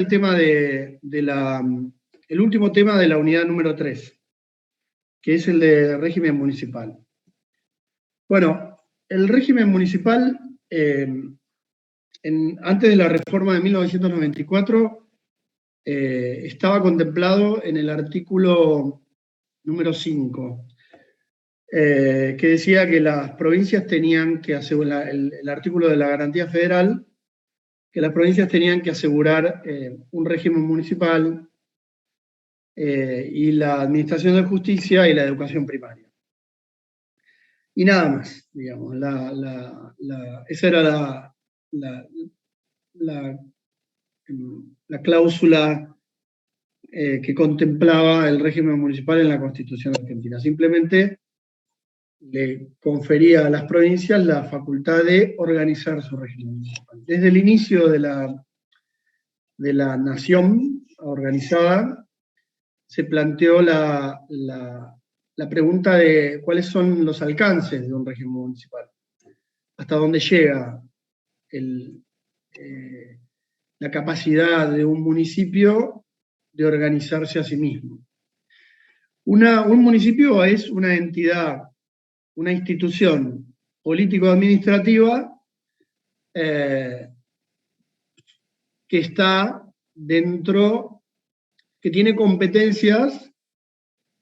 el último tema de la unidad número 3, que es el de régimen municipal. Bueno, el régimen municipal, antes de la reforma de 1994, estaba contemplado en el artículo número 5, que decía que las provincias tenían que asegurar, el artículo de la garantía federal, que las provincias tenían que asegurar un régimen municipal y la administración de justicia y la educación primaria. Y nada más, digamos. Esa era la cláusula que contemplaba el régimen municipal en la Constitución argentina. Simplemente le confería a las provincias la facultad de organizar su régimen municipal. Desde el inicio de la nación organizada, se planteó la pregunta de cuáles son los alcances de un régimen municipal, hasta dónde llega la capacidad de un municipio de organizarse a sí mismo. Un municipio es una entidad, una institución político-administrativa que está dentro, que tiene competencias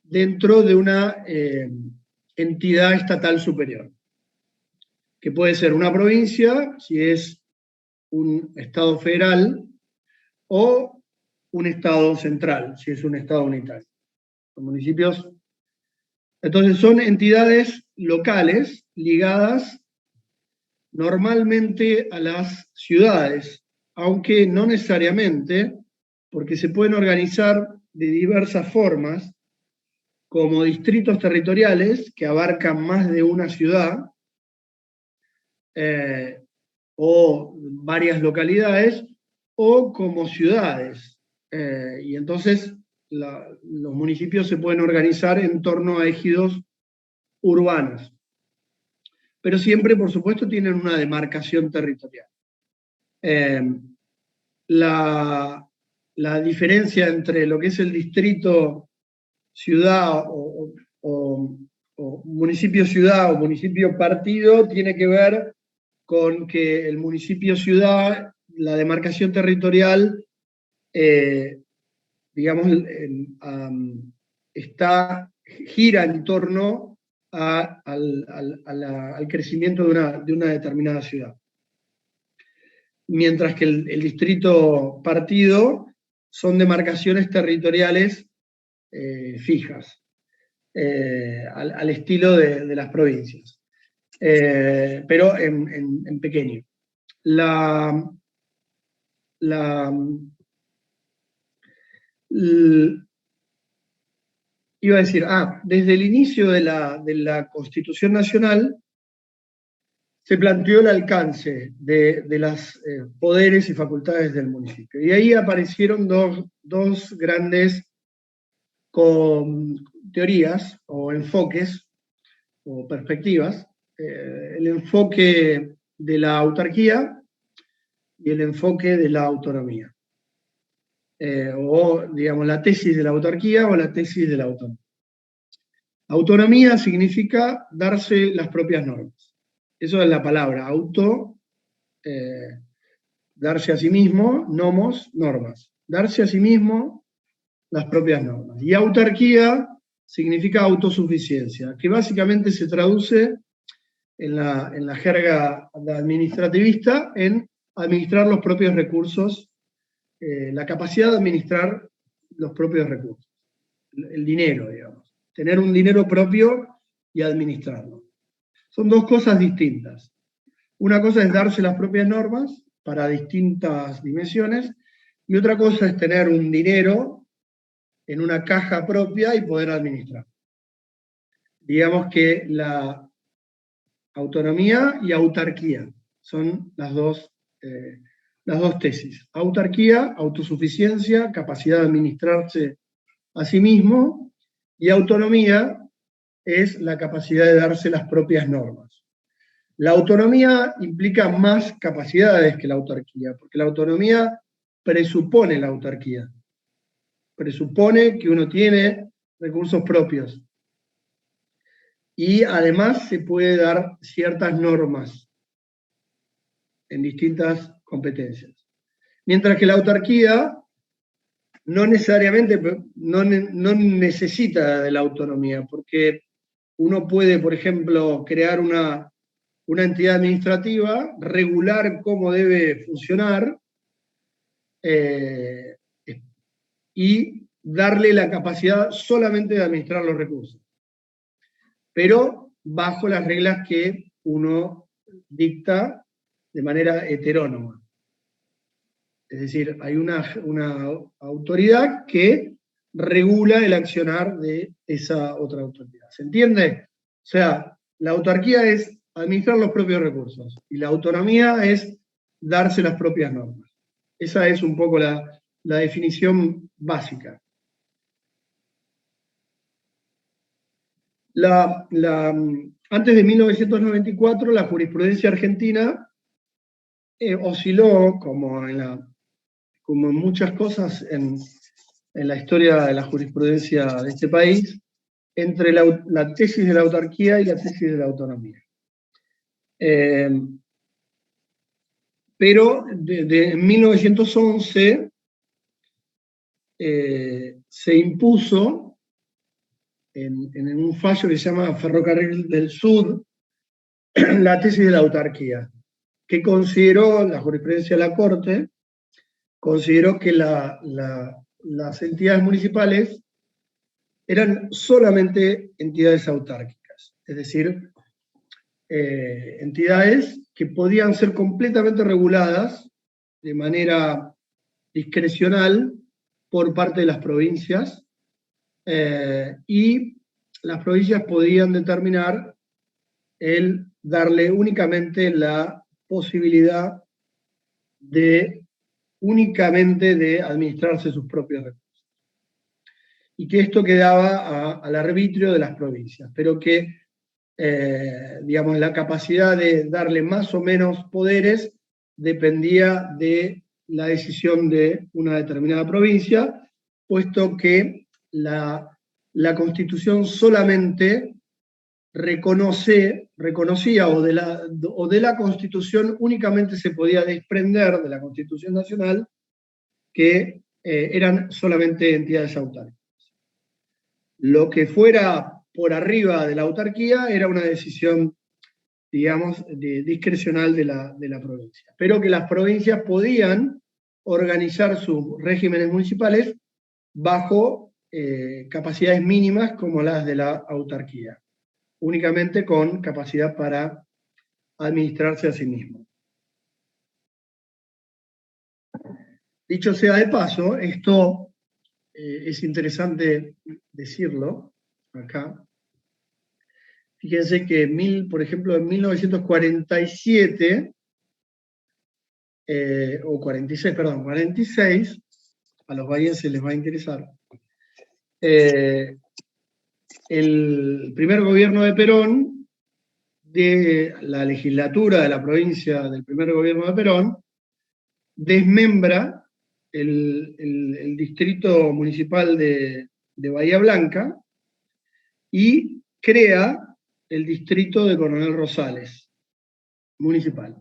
dentro de una entidad estatal superior, que puede ser una provincia, si es un estado federal, o un estado central, si es un estado unitario. Los municipios, entonces, son entidades locales ligadas normalmente a las ciudades, aunque no necesariamente, porque se pueden organizar de diversas formas, como distritos territoriales que abarcan más de una ciudad, o varias localidades, o como ciudades. Y entonces los municipios se pueden organizar en torno a ejidos urbanos. Pero siempre, por supuesto, tienen una demarcación territorial. La diferencia entre lo que es el distrito ciudad o municipio ciudad o municipio partido tiene que ver con que el municipio ciudad, la demarcación territorial, digamos, gira en torno al crecimiento de una determinada ciudad. Mientras que el distrito partido son demarcaciones territoriales fijas, al estilo de las provincias, pero en pequeño. Iba a decir, desde el inicio de la Constitución Nacional se planteó el alcance de los poderes y facultades del municipio. Y ahí aparecieron dos grandes teorías o enfoques o perspectivas. El enfoque de la autarquía y el enfoque de la autonomía. O, digamos, la tesis de la autarquía o la tesis de la autonomía. Autonomía significa darse las propias normas. Eso es la palabra, darse a sí mismo, nomos, normas. Darse a sí mismo las propias normas. Y autarquía significa autosuficiencia, que básicamente se traduce en la jerga administrativista en administrar los propios recursos, la capacidad de administrar los propios recursos, el dinero, digamos. Tener un dinero propio y administrarlo. Son dos cosas distintas. Una cosa es darse las propias normas para distintas dimensiones, y otra cosa es tener un dinero en una caja propia y poder administrar. Digamos que la autonomía y autarquía son las dos tesis. Autarquía, autosuficiencia, capacidad de administrarse a sí mismo, y autonomía es la capacidad de darse las propias normas. La autonomía implica más capacidades que la autarquía, porque la autonomía presupone la autarquía. Presupone que uno tiene recursos propios. Y además se puede dar ciertas normas en distintas competencias. Mientras que la autarquía no necesariamente, no necesita de la autonomía, porque uno puede, por ejemplo, crear una entidad administrativa, regular cómo debe funcionar, y darle la capacidad solamente de administrar los recursos, pero bajo las reglas que uno dicta de manera heterónoma. Es decir, hay una autoridad que regula el accionar de esa otra autoridad. ¿Se entiende? O sea, la autarquía es administrar los propios recursos y la autonomía es darse las propias normas. Esa es un poco la definición básica. Antes de 1994, la jurisprudencia argentina osciló, como en muchas cosas en la historia de la jurisprudencia de este país, entre la tesis de la autarquía y la tesis de la autonomía. Pero en 1911 se impuso en un fallo que se llama Ferrocarril del Sur la tesis de la autarquía, que consideró, la jurisprudencia de la Corte, consideró que las entidades municipales eran solamente entidades autárquicas, es decir, entidades que podían ser completamente reguladas de manera discrecional por parte de las provincias, y las provincias podían determinar el darle únicamente la posibilidad únicamente de administrarse sus propios recursos. Y que esto quedaba al arbitrio de las provincias, pero que, digamos, la capacidad de darle más o menos poderes dependía de la decisión de una determinada provincia, puesto que la Constitución solamente reconocía, o de la Constitución únicamente se podía desprender de la Constitución Nacional que eran solamente entidades autárquicas. Lo que fuera por arriba de la autarquía era una decisión, digamos, discrecional de la provincia, pero que las provincias podían organizar sus regímenes municipales bajo capacidades mínimas como las de la autarquía, únicamente con capacidad para administrarse a sí mismo. Dicho sea de paso, esto es interesante decirlo acá. Fíjense que, por ejemplo, en 1947, o 46, perdón, 46, a los bahienses les va a interesar, el primer gobierno de Perón, de la legislatura de la provincia del primer gobierno de Perón, desmembra el distrito municipal de Bahía Blanca y crea el distrito de Coronel Rosales, municipal.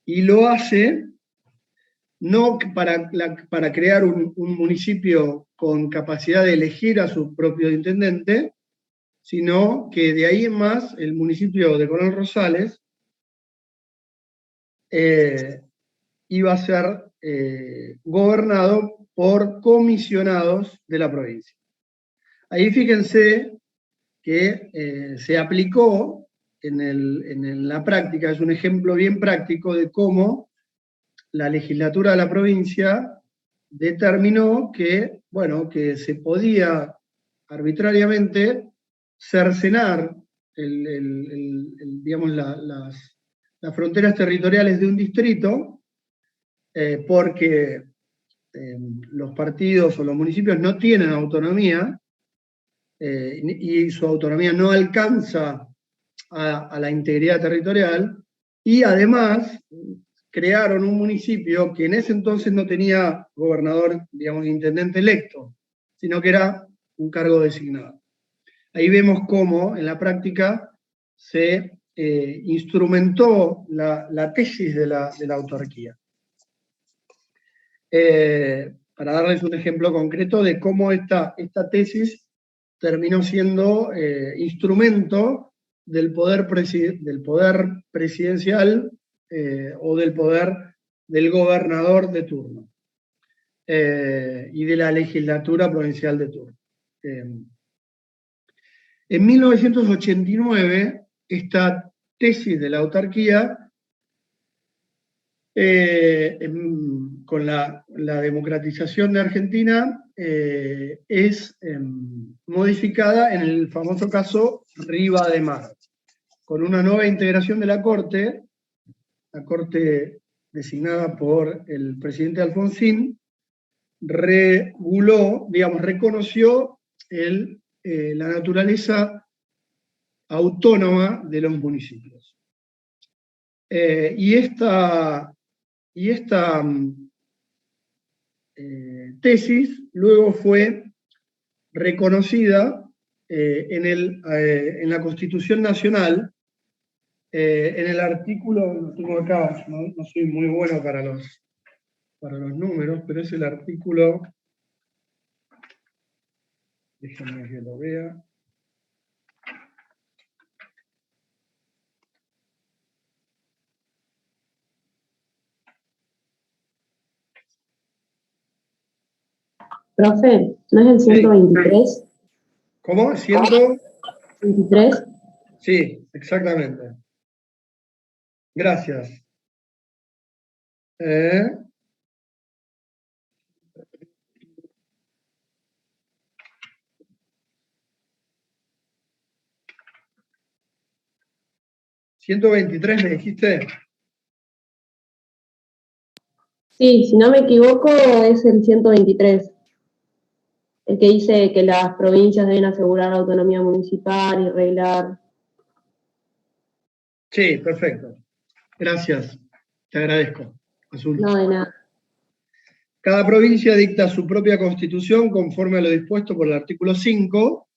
Y lo hace no para crear un municipio con capacidad de elegir a su propio intendente, sino que de ahí en más el municipio de Coronel Rosales iba a ser gobernado por comisionados de la provincia. Ahí fíjense que se aplicó en la práctica, es un ejemplo bien práctico de cómo la legislatura de la provincia determinó que, bueno, que se podía arbitrariamente cercenar digamos, las fronteras territoriales de un distrito, porque los partidos o los municipios no tienen autonomía, y su autonomía no alcanza a la integridad territorial, y además crearon un municipio que en ese entonces no tenía gobernador, digamos, intendente electo, sino que era un cargo designado. Ahí vemos cómo en la práctica se instrumentó la tesis de la autarquía. Para darles un ejemplo concreto de cómo esta tesis terminó siendo instrumento del poder presidencial o del poder del gobernador de turno y de la legislatura provincial de turno. En 1989, esta tesis de la autarquía, con la democratización de Argentina, es modificada en el famoso caso Riva de Mar, con una nueva integración de la Corte designada por el presidente Alfonsín, reguló, digamos, reconoció la naturaleza autónoma de los municipios. Y esta tesis luego fue reconocida en la Constitución Nacional, en el artículo, lo tengo acá, no soy muy bueno para los números, pero es el artículo, déjenme que lo vea. Profe, ¿no es el 123? ¿Cómo? ¿123? 23. Sí, exactamente. Gracias. ¿123 me dijiste? Sí, si no me equivoco es el 123, el que dice que las provincias deben asegurar la autonomía municipal y arreglar. Sí, perfecto. Gracias, te agradezco. Azul. No, de nada. Cada provincia dicta su propia constitución conforme a lo dispuesto por el artículo 5,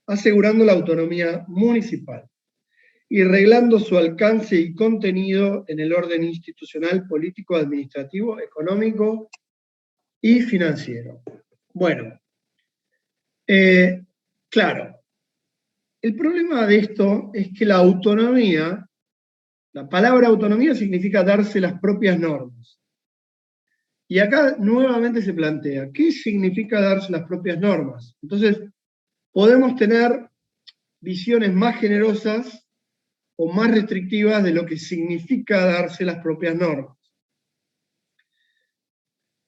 asegurando la autonomía municipal y reglando su alcance y contenido en el orden institucional, político, administrativo, económico y financiero. Bueno, claro, el problema de esto es que la autonomía, la palabra autonomía significa darse las propias normas. Y acá nuevamente se plantea, ¿qué significa darse las propias normas? Entonces, podemos tener visiones más generosas o más restrictivas de lo que significa darse las propias normas.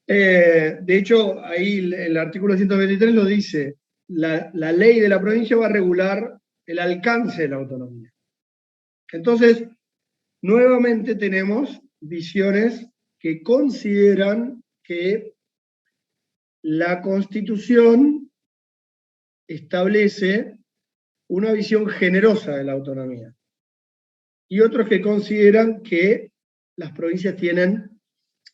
De hecho, ahí el artículo 123 lo dice, la ley de la provincia va a regular el alcance de la autonomía. Entonces, nuevamente tenemos visiones que consideran que la Constitución establece una visión generosa de la autonomía. Y otros que consideran que las provincias tienen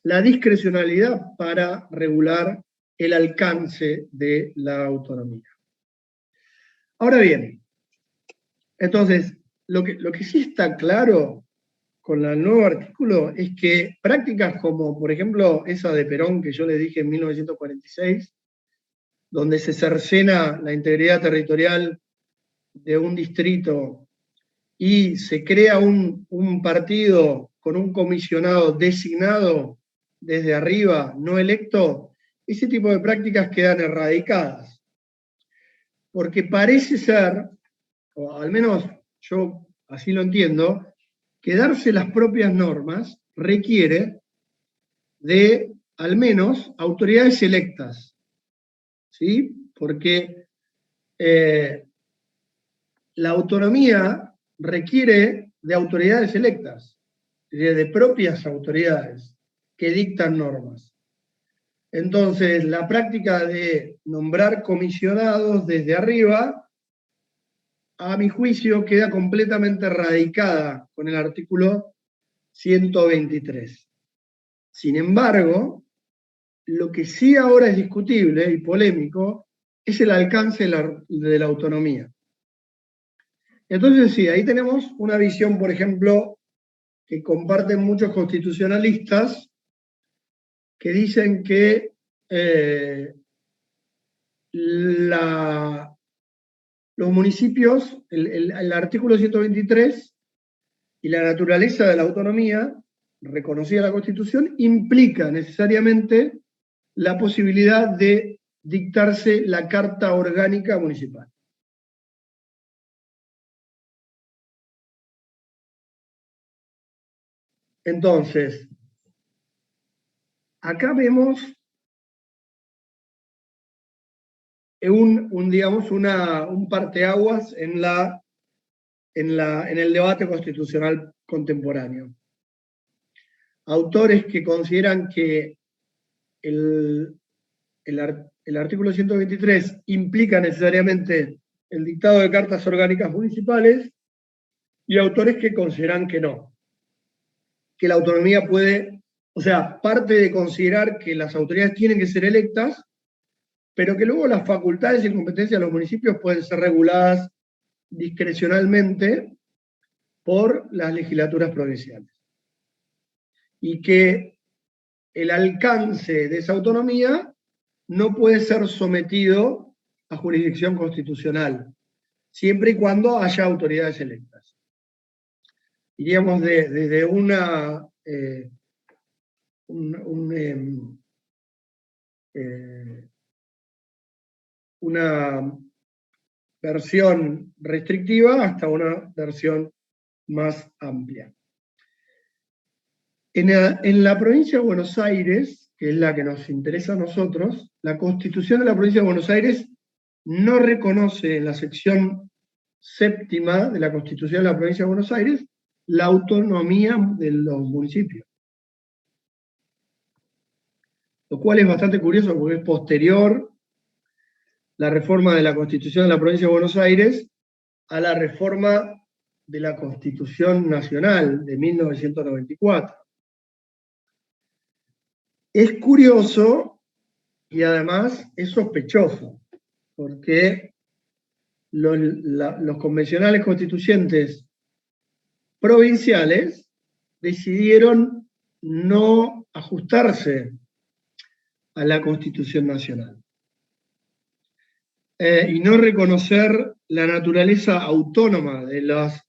la discrecionalidad para regular el alcance de la autonomía. Ahora bien, entonces, lo que sí está claro con el nuevo artículo es que prácticas como, por ejemplo, esa de Perón que yo les dije en 1946, donde se cercena la integridad territorial de un distrito y se crea un partido con un comisionado designado desde arriba, no electo, ese tipo de prácticas quedan erradicadas. Porque parece ser, o al menos yo así lo entiendo, que darse las propias normas requiere de, al menos, autoridades electas. ¿Sí? Porque la autonomía requiere de autoridades electas, de propias autoridades que dictan normas. Entonces, la práctica de nombrar comisionados desde arriba, a mi juicio, queda completamente radicada con el artículo 123. Sin embargo, lo que sí ahora es discutible y polémico es el alcance de la autonomía. Entonces sí, ahí tenemos una visión, por ejemplo, que comparten muchos constitucionalistas, que dicen que los municipios, el artículo 123 y la naturaleza de la autonomía, reconocida en la Constitución, implica necesariamente la posibilidad de dictarse la Carta Orgánica Municipal. Entonces, acá vemos un parteaguas en el debate constitucional contemporáneo. Autores que consideran que el artículo 123 implica necesariamente el dictado de cartas orgánicas municipales, y autores que consideran que no, que la autonomía puede, o sea, parte de considerar que las autoridades tienen que ser electas, pero que luego las facultades y competencias de los municipios pueden ser reguladas discrecionalmente por las legislaturas provinciales. Y que el alcance de esa autonomía no puede ser sometido a jurisdicción constitucional, siempre y cuando haya autoridades electas. Iríamos desde una versión restrictiva hasta una versión más amplia. En la provincia de Buenos Aires, que es la que nos interesa a nosotros, la Constitución de la provincia de Buenos Aires no reconoce en la sección séptima de la Constitución de la provincia de Buenos Aires la autonomía de los municipios. Lo cual es bastante curioso porque es posterior la reforma de la Constitución de la provincia de Buenos Aires a la reforma de la Constitución Nacional de 1994. Es curioso y además es sospechoso, porque los convencionales constituyentes provinciales decidieron no ajustarse a la Constitución Nacional y no reconocer la naturaleza autónoma de las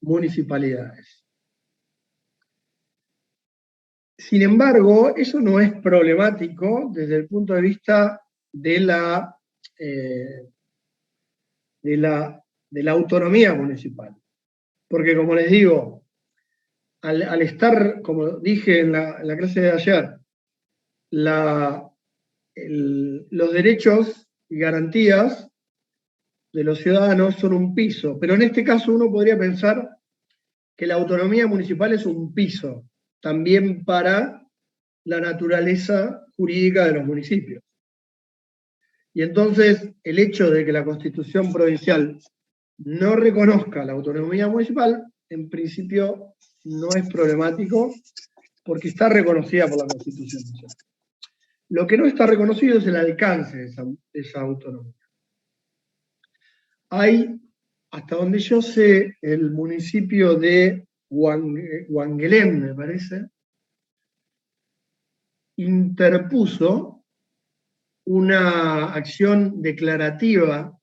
municipalidades. Sin embargo, eso no es problemático desde el punto de vista de la autonomía municipal. Porque, como les digo, al estar, como dije en la clase de ayer, los derechos y garantías de los ciudadanos son un piso, pero en este caso uno podría pensar que la autonomía municipal es un piso también para la naturaleza jurídica de los municipios. Y entonces el hecho de que la Constitución provincial no reconozca la autonomía municipal, en principio no es problemático, porque está reconocida por la Constitución nacional. Lo que no está reconocido es el alcance de esa autonomía. Hay, hasta donde yo sé, el municipio de Huanguelén, me parece, interpuso una acción declarativa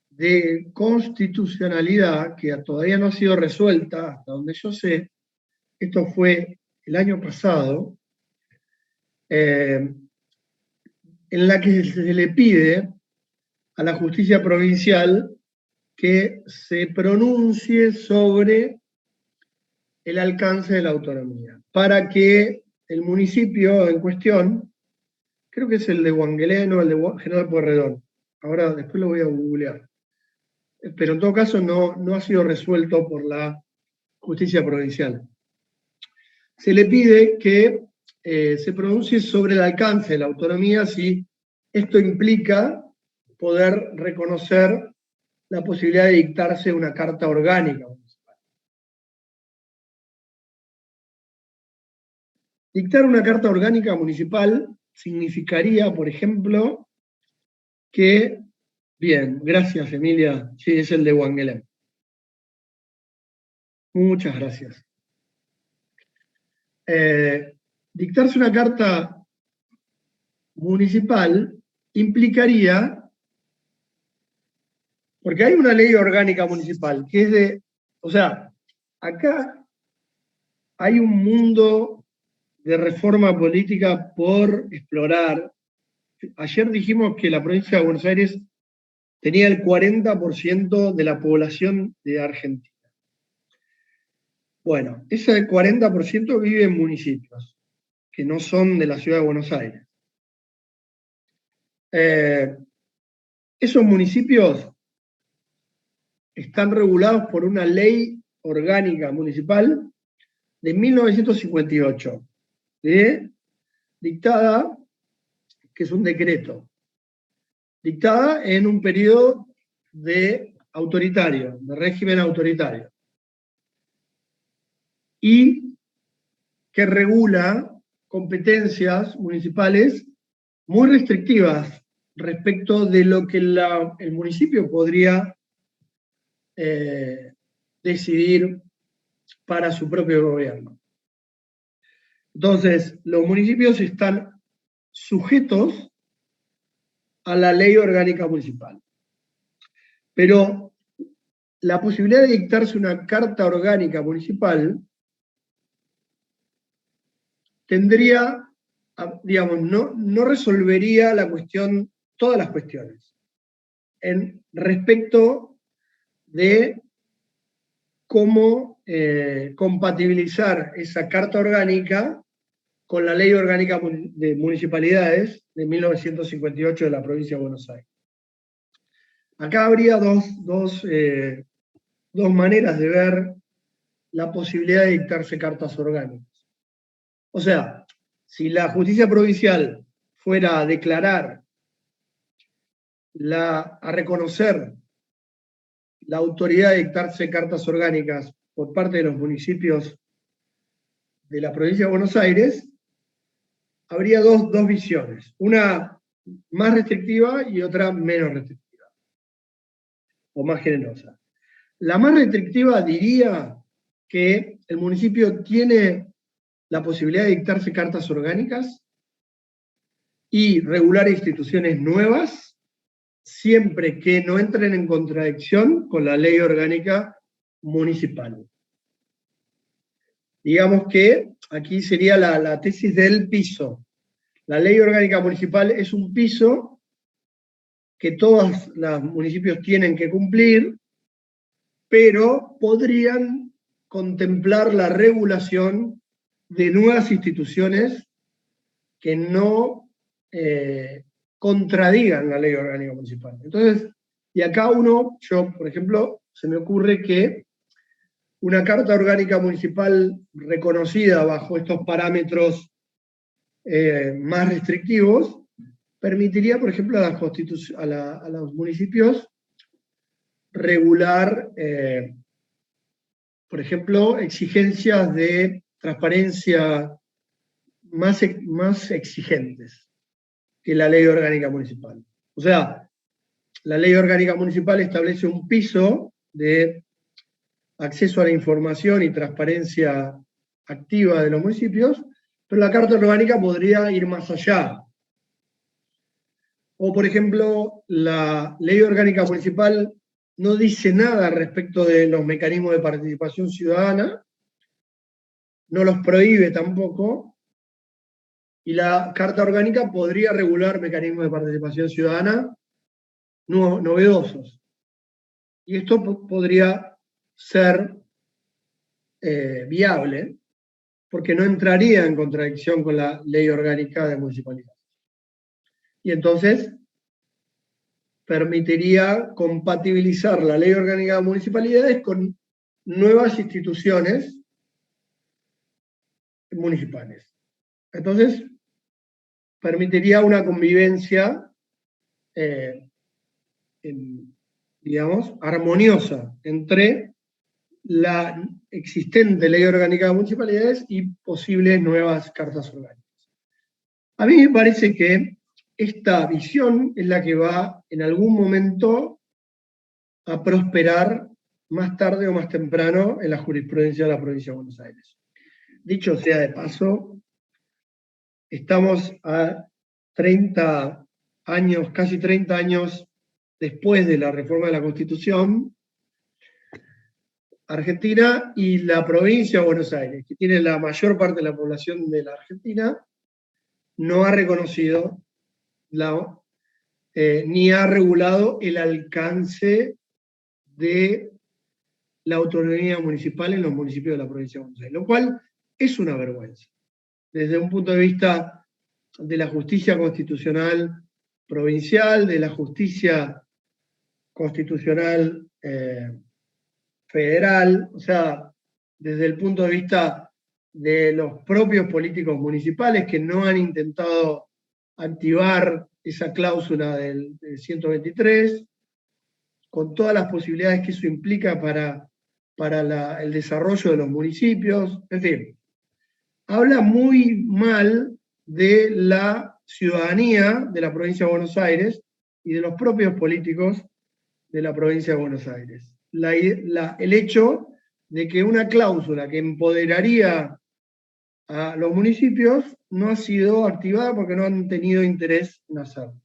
de constitucionalidad que todavía no ha sido resuelta, hasta donde yo sé. Esto fue el año pasado, en la que se le pide a la justicia provincial que se pronuncie sobre el alcance de la autonomía, para que el municipio en cuestión, creo que es el de Huanguelén o el de General Pueyrredón, ahora después lo voy a googlear, pero en todo caso no ha sido resuelto por la justicia provincial. Se le pide que se pronuncie sobre el alcance de la autonomía si esto implica poder reconocer la posibilidad de dictarse una carta orgánica municipal. Dictar una carta orgánica municipal significaría, por ejemplo, que, bien, gracias Emilia, sí, es el de Wangelem. Muchas gracias. Dictarse una carta municipal implicaría, porque hay una ley orgánica municipal que es de, o sea, acá hay un mundo de reforma política por explorar. Ayer dijimos que la provincia de Buenos Aires tenía el 40% de la población de Argentina. Bueno, ese 40% vive en municipios que no son de la ciudad de Buenos Aires. Esos municipios están regulados por una ley orgánica municipal de 1958, dictada, que es un decreto, dictada en un periodo de autoritario, de régimen autoritario, y que regula competencias municipales muy restrictivas respecto de lo que el municipio podría decidir para su propio gobierno. Entonces, los municipios están sujetos a la ley orgánica municipal. Pero la posibilidad de dictarse una carta orgánica municipal tendría, digamos, no resolvería la cuestión, todas las cuestiones, en respecto de cómo compatibilizar esa carta orgánica con la Ley Orgánica de Municipalidades de 1958 de la provincia de Buenos Aires. Acá habría dos maneras de ver la posibilidad de dictarse cartas orgánicas. O sea, si la justicia provincial fuera a declarar, a reconocer la autoridad de dictarse cartas orgánicas por parte de los municipios de la provincia de Buenos Aires, habría dos visiones, una más restrictiva y otra menos restrictiva, o más generosa. La más restrictiva diría que el municipio tiene la posibilidad de dictarse cartas orgánicas y regular instituciones nuevas, siempre que no entren en contradicción con la ley orgánica municipal. Digamos que aquí sería la tesis del piso. La ley orgánica municipal es un piso que todos los municipios tienen que cumplir, pero podrían contemplar la regulación de nuevas instituciones que no contradigan la ley orgánica municipal. Entonces, y acá yo, por ejemplo, se me ocurre que una carta orgánica municipal reconocida bajo estos parámetros más restrictivos permitiría, por ejemplo, a los municipios regular, por ejemplo, exigencias de transparencia más exigentes que la ley orgánica municipal. O sea, la ley orgánica municipal establece un piso de acceso a la información y transparencia activa de los municipios, pero la Carta Orgánica podría ir más allá. O, por ejemplo, la Ley Orgánica Municipal no dice nada respecto de los mecanismos de participación ciudadana, no los prohíbe tampoco, y la Carta Orgánica podría regular mecanismos de participación ciudadana novedosos. Y esto podría ser viable, porque no entraría en contradicción con la ley orgánica de municipalidades. Y entonces permitiría compatibilizar la ley orgánica de municipalidades con nuevas instituciones municipales. Entonces, permitiría una convivencia, digamos, armoniosa entre existente ley orgánica de municipalidades y posibles nuevas cartas orgánicas. A mí me parece que esta visión es la que va en algún momento a prosperar más tarde o más temprano en la jurisprudencia de la provincia de Buenos Aires. Dicho sea de paso, estamos a 30 años, casi 30 años después de la reforma de la Constitución argentina, y la provincia de Buenos Aires, que tiene la mayor parte de la población de la Argentina, no ha reconocido ni ha regulado el alcance de la autonomía municipal en los municipios de la provincia de Buenos Aires, lo cual es una vergüenza. Desde un punto de vista de la justicia constitucional provincial, de la justicia constitucional federal, o sea, desde el punto de vista de los propios políticos municipales que no han intentado activar esa cláusula del 123, con todas las posibilidades que eso implica para el desarrollo de los municipios, en fin. Habla muy mal de la ciudadanía de la provincia de Buenos Aires y de los propios políticos de la provincia de Buenos Aires. El hecho de que una cláusula que empoderaría a los municipios no ha sido activada porque no han tenido interés en hacerlo.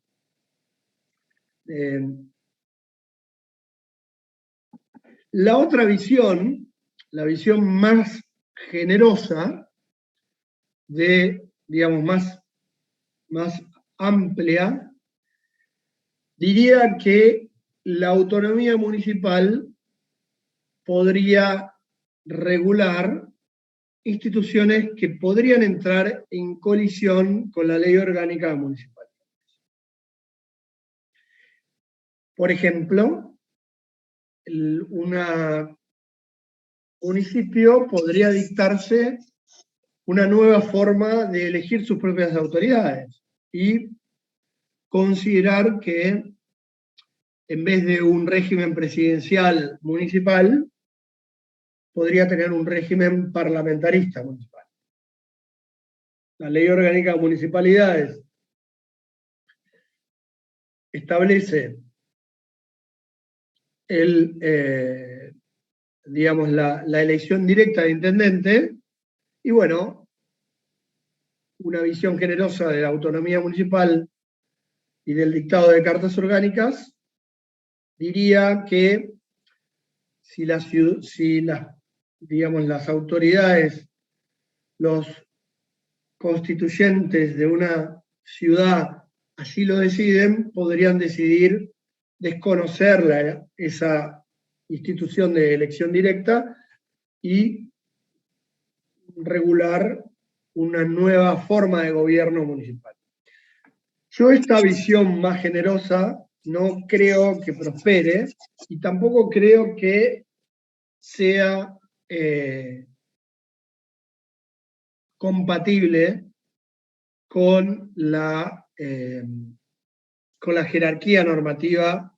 La otra visión, la visión más generosa, digamos, más amplia, diría que la autonomía municipal podría regular instituciones que podrían entrar en colisión con la ley orgánica municipal. Por ejemplo, un municipio podría dictarse una nueva forma de elegir sus propias autoridades y considerar que en vez de un régimen presidencial municipal, podría tener un régimen parlamentarista municipal. La ley orgánica de municipalidades establece digamos, la elección directa de intendente, y bueno, una visión generosa de la autonomía municipal y del dictado de cartas orgánicas diría que si digamos, las autoridades, los constituyentes de una ciudad así lo deciden, podrían decidir desconocer esa institución de elección directa y regular una nueva forma de gobierno municipal. Yo esta visión más generosa no creo que prospere y tampoco creo que sea compatible con la jerarquía normativa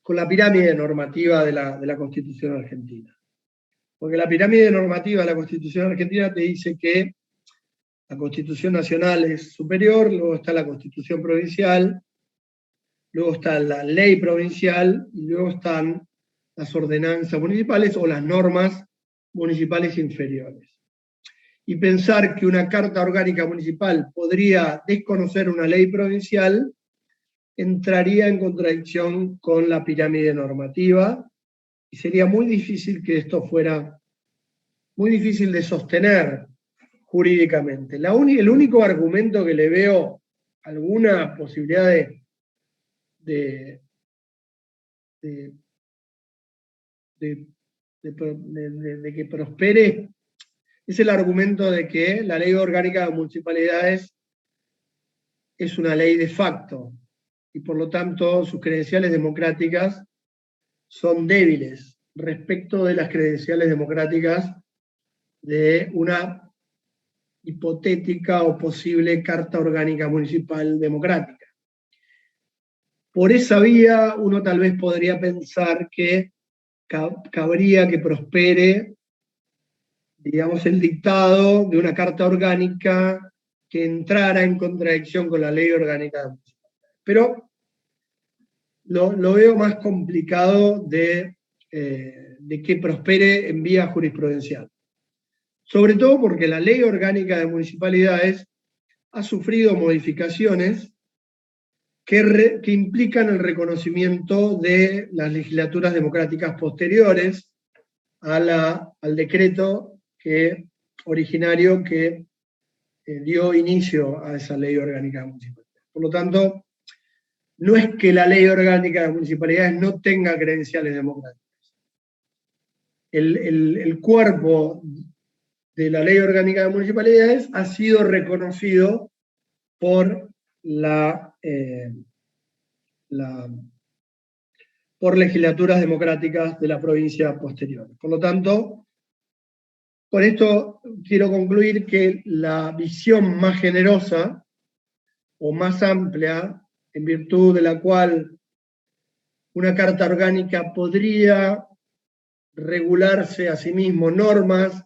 con la pirámide normativa de la Constitución argentina. Porque la pirámide normativa de la Constitución argentina te dice que la Constitución nacional es superior, luego está la Constitución provincial, luego está la ley provincial y luego están las ordenanzas municipales o las normas municipales inferiores. Y pensar que una carta orgánica municipal podría desconocer una ley provincial entraría en contradicción con la pirámide normativa y sería muy difícil que esto fuera muy difícil de sostener jurídicamente. El único argumento que le veo alguna posibilidad de que prospere es el argumento de que la ley orgánica de municipalidades es una ley de facto y por lo tanto sus credenciales democráticas son débiles respecto de las credenciales democráticas de una hipotética o posible carta orgánica municipal democrática. Por esa vía uno tal vez podría pensar que cabría que prospere, digamos, el dictado de una carta orgánica que entrara en contradicción con la ley orgánica. Pero lo veo más complicado de que prospere en vía jurisprudencial. Sobre todo porque la ley orgánica de municipalidades ha sufrido modificaciones que implican el reconocimiento de las legislaturas democráticas posteriores al decreto originario que dio inicio a esa ley orgánica de municipalidades. Por lo tanto, no es que la ley orgánica de municipalidades no tenga credenciales democráticas. El cuerpo de la ley orgánica de municipalidades ha sido reconocido por por legislaturas democráticas de la provincia posterior. Por lo tanto, con esto quiero concluir que la visión más generosa o más amplia, en virtud de la cual una carta orgánica podría regularse a sí mismo normas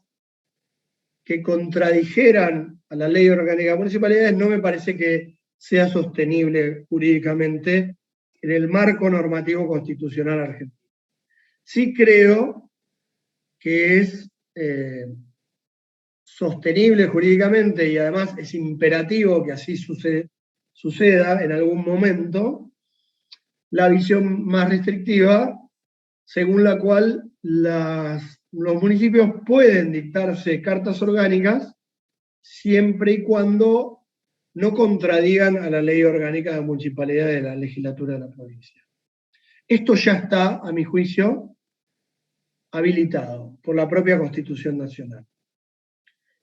que contradijeran a la ley orgánica de municipalidades, no me parece que sea sostenible jurídicamente en el marco normativo constitucional argentino. Sí creo que es sostenible jurídicamente y además es imperativo que así suceda en algún momento, la visión más restrictiva, según la cual los municipios pueden dictarse cartas orgánicas siempre y cuando no contradigan a la ley orgánica de municipalidad de la legislatura de la provincia. Esto ya está, a mi juicio, habilitado por la propia Constitución Nacional.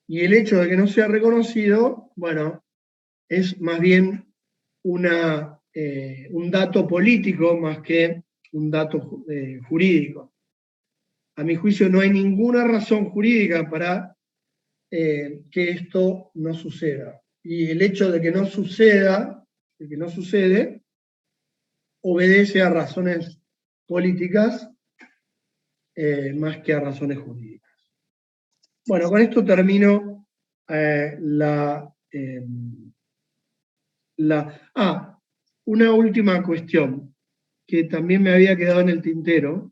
Y el hecho de que no sea reconocido, bueno, es más bien un dato político más que un dato jurídico. A mi juicio no hay ninguna razón jurídica para que esto no suceda. Y el hecho de que no suceda, de que no sucede, obedece a razones políticas más que a razones jurídicas. Bueno, con esto termino una última cuestión que también me había quedado en el tintero,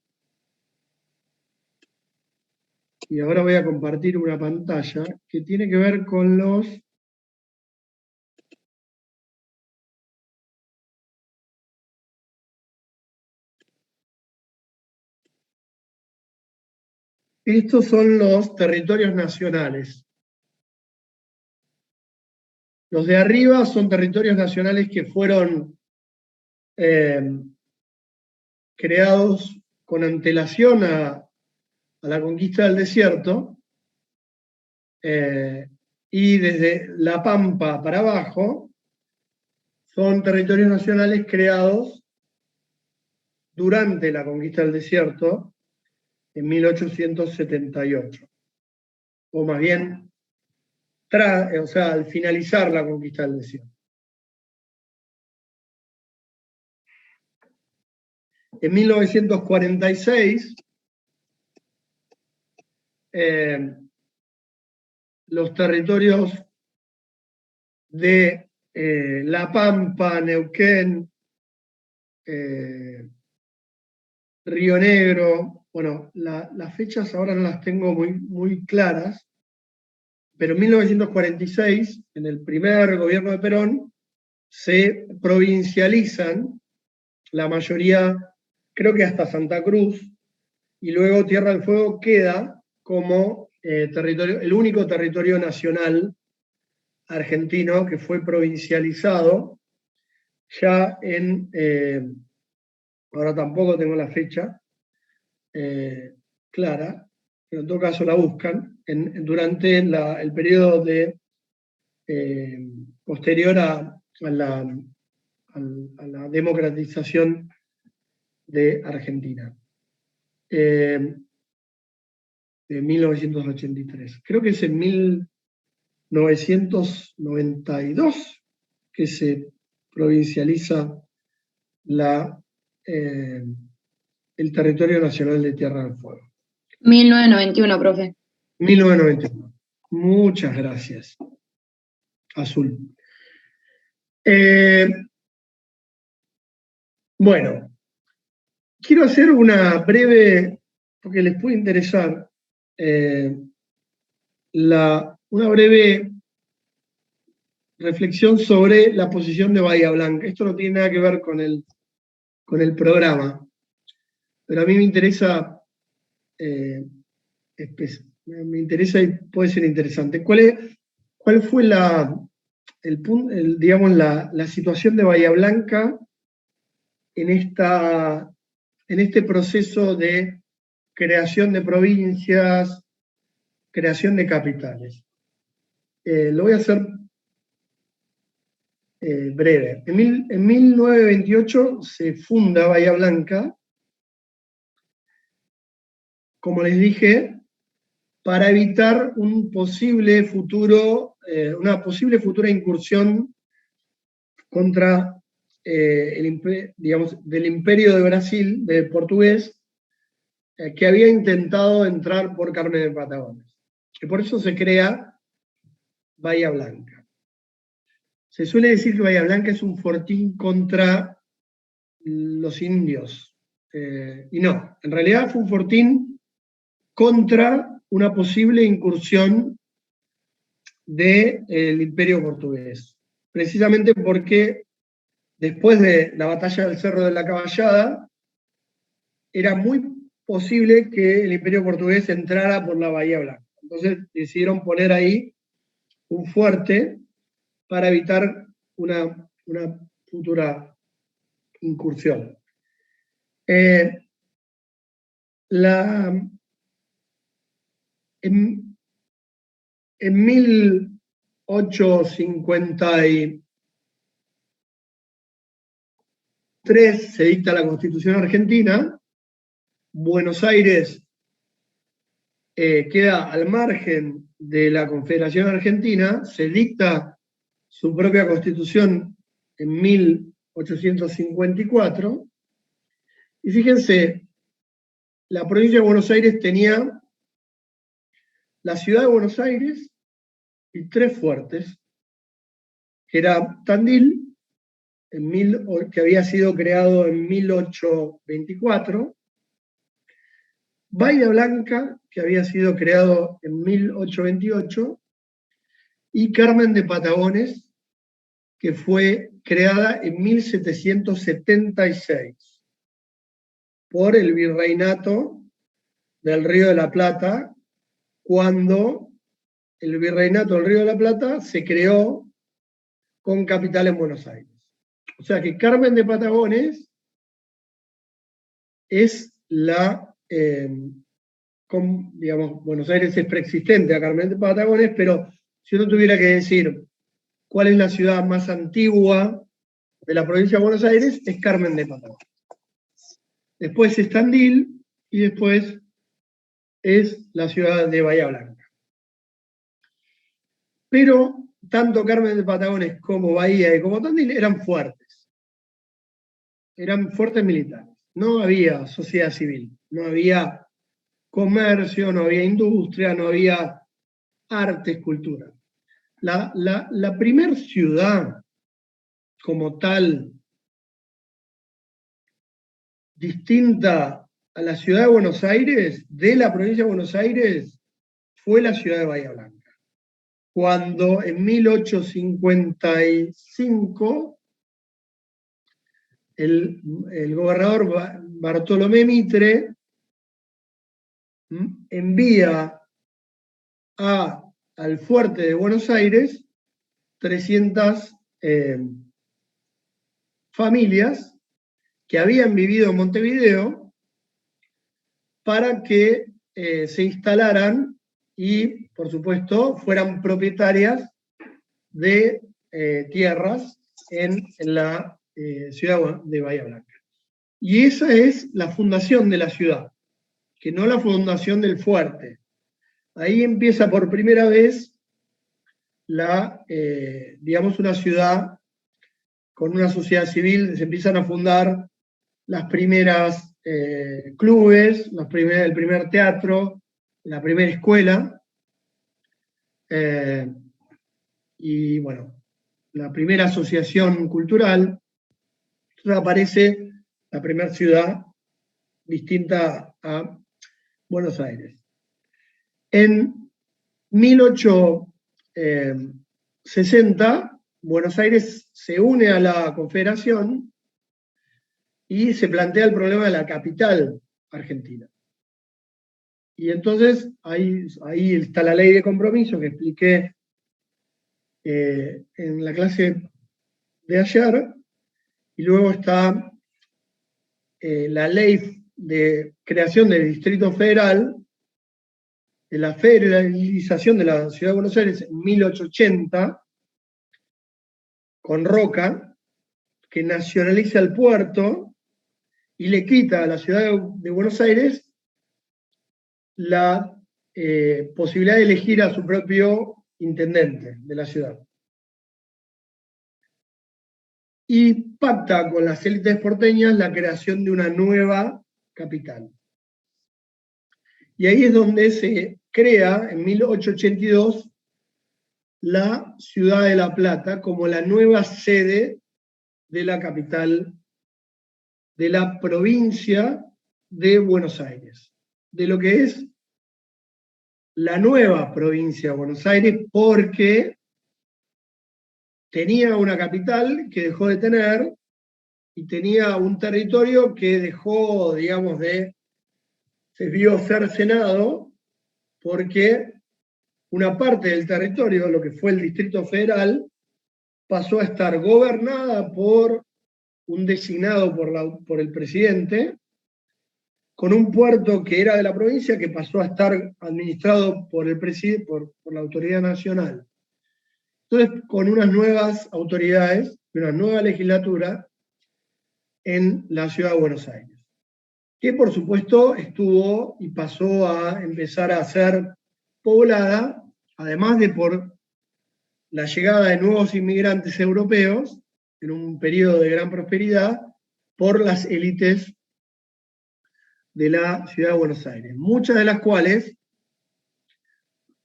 y ahora voy a compartir una pantalla que tiene que ver con los... Estos son los territorios nacionales. Los de arriba son territorios nacionales que fueron creados con antelación a la conquista del desierto, y desde La Pampa para abajo son territorios nacionales creados durante la conquista del desierto en 1878, o más bien al finalizar la conquista del desierto. En 1946, los territorios de La Pampa, Neuquén, Río Negro, bueno, las fechas ahora no las tengo muy claras, pero en 1946, en el primer gobierno de Perón, se provincializan la mayoría, creo que hasta Santa Cruz, y luego Tierra del Fuego queda como el único territorio nacional argentino que fue provincializado ya ahora tampoco tengo la fecha clara, pero en todo caso la buscan, durante el periodo posterior a la democratización de Argentina, de 1983. Creo que es en 1992 que se provincializa el territorio nacional de Tierra del Fuego? 1991, profe. 1991. Muchas gracias. Azul. Bueno, quiero hacer una breve, porque les puede interesar, una breve reflexión sobre la posición de Bahía Blanca. Esto no tiene nada que ver con el programa, pero a mí me interesa, y puede ser interesante. ¿Cuál fue digamos, la situación de Bahía Blanca en este proceso de creación de provincias, creación de capitales? Lo voy a hacer breve. En 1928 se funda Bahía Blanca, como les dije, para evitar una posible futura incursión contra del Imperio de Brasil, del portugués, que había intentado entrar por Carmen de Patagones. Que por eso se crea Bahía Blanca. Se suele decir que Bahía Blanca es un fortín contra los indios. Y no, en realidad fue un fortín contra una posible incursión del Imperio portugués. Precisamente porque después de la batalla del Cerro de la Caballada, era muy posible que el Imperio portugués entrara por la Bahía Blanca. Entonces decidieron poner ahí un fuerte para evitar una futura incursión. En 1853 se dicta la Constitución Argentina. Buenos Aires queda al margen de la Confederación Argentina, se dicta su propia Constitución en 1854, y fíjense, la provincia de Buenos Aires tenía la ciudad de Buenos Aires y 3 fuertes, que era Tandil, que había sido creado en 1824, Bahía Blanca, que había sido creado en 1828, y Carmen de Patagones, que fue creada en 1776 por el Virreinato del Río de la Plata, cuando el Virreinato del Río de la Plata se creó con capital en Buenos Aires. O sea que Carmen de Patagones es Buenos Aires es preexistente a Carmen de Patagones, pero si uno tuviera que decir cuál es la ciudad más antigua de la provincia de Buenos Aires, es Carmen de Patagones. Después es Tandil, y después es la ciudad de Bahía Blanca. Pero tanto Carmen de Patagones como Bahía y como Tandil eran fuertes militares. No había sociedad civil, no había comercio, no había industria, no había arte, escultura. La primer ciudad como tal, distinta a la ciudad de Buenos Aires, de la provincia de Buenos Aires, fue la ciudad de Bahía Blanca. Cuando en 1855 el gobernador Bartolomé Mitre envía al fuerte de Buenos Aires 300 familias que habían vivido en Montevideo para que se instalaran y, por supuesto, fueran propietarias de tierras en la ciudad de Bahía Blanca. Y esa es la fundación de la ciudad, que no la fundación del fuerte. Ahí empieza por primera vez una ciudad con una sociedad civil, se empiezan a fundar las primeras clubes, el primer teatro, la primera escuela, y bueno, la primera asociación cultural. Entonces aparece la primera ciudad distinta a Buenos Aires. En 1860, Buenos Aires se une a la Confederación y se plantea el problema de la capital argentina. Y entonces ahí está la ley de compromiso que expliqué en la clase de ayer, y luego está la ley de creación del Distrito Federal, de la federalización de la Ciudad de Buenos Aires en 1880, con Roca, que nacionaliza el puerto y le quita a la Ciudad de Buenos Aires la posibilidad de elegir a su propio intendente de la ciudad. Y pacta con las élites porteñas la creación de una nueva capital. Y ahí es donde se crea, en 1882, la ciudad de La Plata como la nueva sede de la capital de la provincia de Buenos Aires, de lo que es la nueva provincia de Buenos Aires, porque tenía una capital que dejó de tener y tenía un territorio que dejó, digamos, se vio cercenado, porque una parte del territorio, lo que fue el Distrito Federal, pasó a estar gobernada por un designado por el presidente, con un puerto que era de la provincia que pasó a estar administrado por el presidente, por la autoridad nacional. Entonces, con unas nuevas autoridades, una nueva legislatura en la ciudad de Buenos Aires, que por supuesto estuvo y pasó a empezar a ser poblada, además de por la llegada de nuevos inmigrantes europeos, en un periodo de gran prosperidad, por las élites de la ciudad de Buenos Aires, muchas de las cuales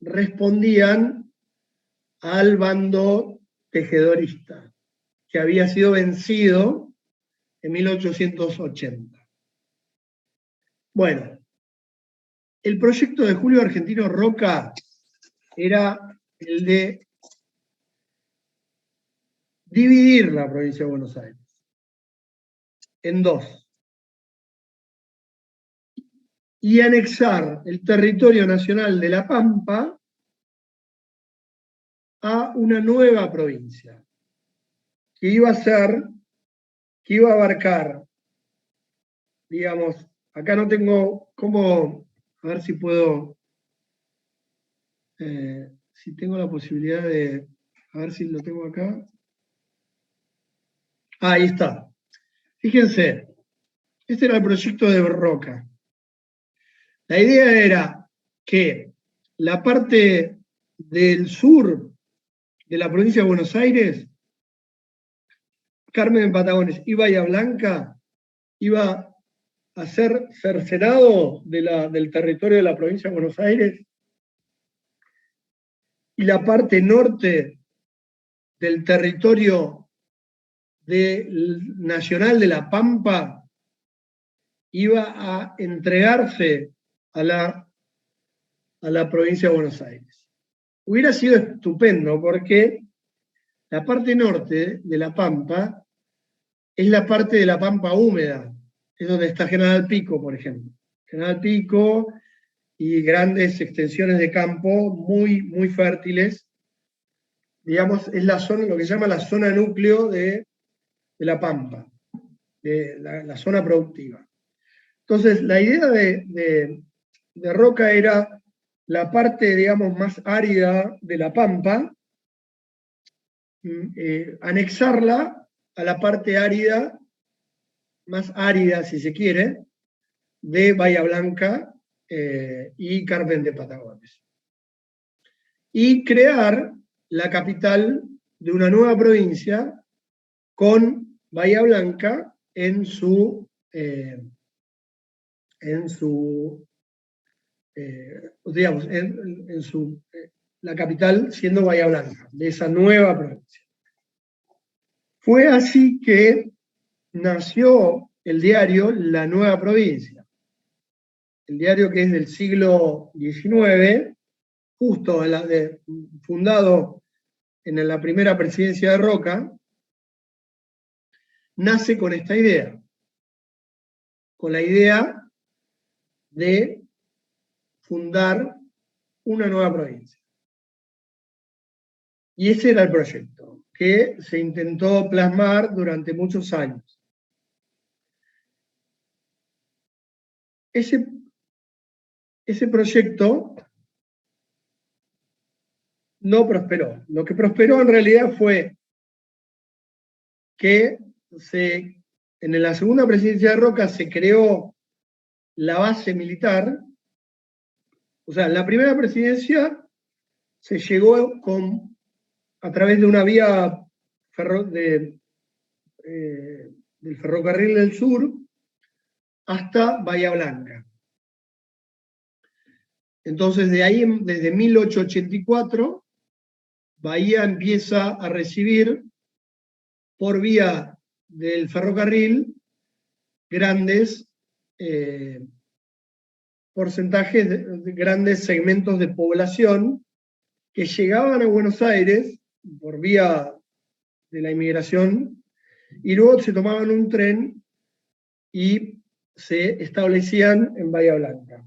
respondían al bando tejedorista, que había sido vencido en 1880. Bueno, el proyecto de Julio Argentino Roca era el de dividir la provincia de Buenos Aires en dos y anexar el territorio nacional de La Pampa a una nueva provincia que iba a abarcar, digamos, acá no tengo cómo, a ver si puedo, si tengo la posibilidad de, a ver si lo tengo acá. Ah, ahí está. Fíjense, este era el proyecto de Roca. La idea era que la parte del sur de la provincia de Buenos Aires, Carmen de Patagones y Bahía Blanca, iba a ser cercenado del territorio de la provincia de Buenos Aires, y la parte norte del territorio nacional de La Pampa iba a entregarse a la provincia de Buenos Aires. Hubiera sido estupendo porque la parte norte de La Pampa es la parte de La Pampa húmeda, es donde está General Pico, por ejemplo. General Pico y grandes extensiones de campo muy, muy fértiles. Digamos, es la zona, lo que se llama la zona núcleo de La Pampa, de la zona productiva. Entonces, la idea de Roca era la parte, digamos, más árida de La Pampa, anexarla a la parte árida, más árida si se quiere, de Bahía Blanca y Carmen de Patagones. Y crear la capital de una nueva provincia con Bahía Blanca en su en su, digamos, la capital siendo Bahía Blanca, de esa nueva provincia. Fue así que nació el diario La Nueva Provincia, el diario que es del siglo XIX, justo fundado en la primera presidencia de Roca, nace con esta idea, con la idea de fundar una nueva provincia. Y ese era el proyecto, que se intentó plasmar durante muchos años. Ese proyecto no prosperó. Lo que prosperó en realidad fue que en la segunda presidencia de Roca se creó la base militar. O sea, en la primera presidencia se llegó a través de una vía del Ferrocarril del Sur hasta Bahía Blanca. Entonces, de ahí, desde 1884, Bahía empieza a recibir por vía del ferrocarril grandes porcentajes, de grandes segmentos de población que llegaban a Buenos Aires por vía de la inmigración y luego se tomaban un tren y se establecían en Bahía Blanca,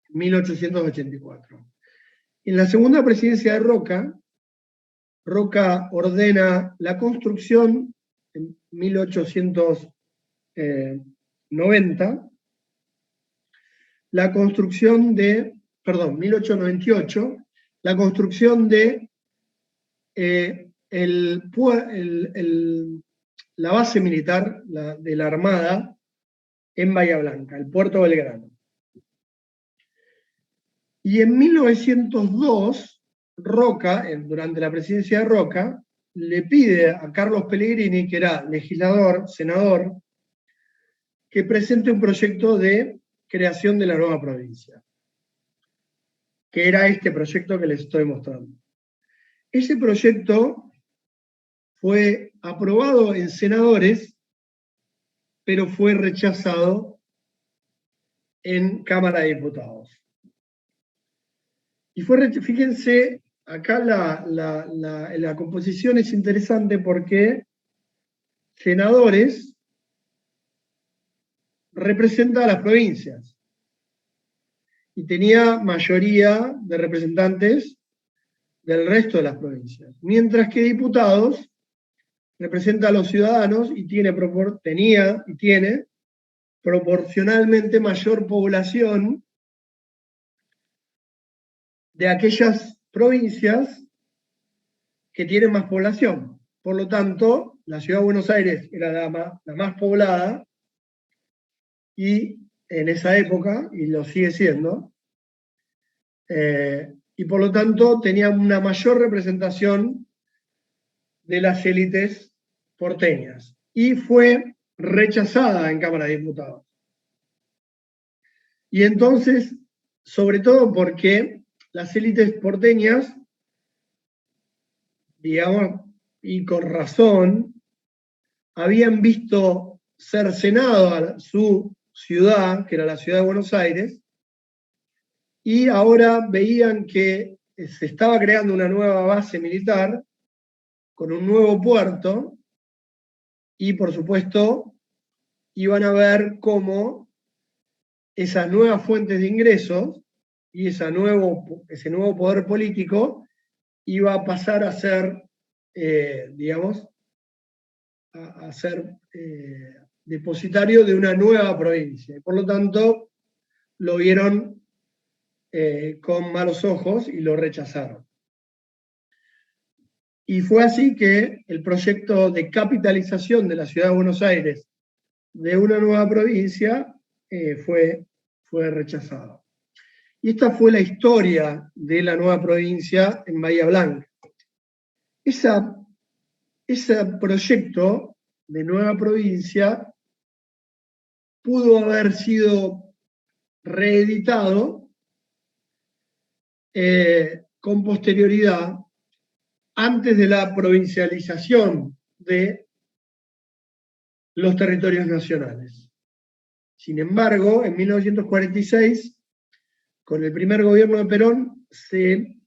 1884. En la segunda presidencia de Roca, Roca ordena la construcción en 1890, la construcción de, perdón, 1898, la construcción de la base militar de la Armada en Bahía Blanca, el puerto Belgrano. Y en 1902, Roca, durante la presidencia de Roca, le pide a Carlos Pellegrini, que era legislador, senador, que presente un proyecto de creación de la nueva provincia, que era este proyecto que les estoy mostrando. Ese proyecto fue aprobado en senadores, pero fue rechazado en Cámara de Diputados. Y fíjense, acá la composición es interesante porque senadores representa a las provincias y tenía mayoría de representantes del resto de las provincias, mientras que diputados representa a los ciudadanos y tenía y tiene proporcionalmente mayor población de aquellas provincias que tienen más población. Por lo tanto, la ciudad de Buenos Aires era la más poblada y en esa época, y lo sigue siendo, y por lo tanto tenía una mayor representación de las élites porteñas y fue rechazada en Cámara de Diputados. Y entonces, sobre todo porque las élites porteñas, digamos, y con razón, habían visto cercenado a su ciudad, que era la ciudad de Buenos Aires, y ahora veían que se estaba creando una nueva base militar con un nuevo puerto y, por supuesto, iban a ver cómo esas nuevas fuentes de ingresos y ese nuevo poder político iba a pasar a ser, digamos, a ser depositario de una nueva provincia. Por lo tanto, lo vieron con malos ojos y lo rechazaron. Y fue así que el proyecto de capitalización de la ciudad de Buenos Aires de una nueva provincia fue rechazado. Y esta fue la historia de la nueva provincia en Bahía Blanca. Ese proyecto de nueva provincia pudo haber sido reeditado con posterioridad, antes de la provincialización de los territorios nacionales. Sin embargo, en 1946, con el primer gobierno de Perón, se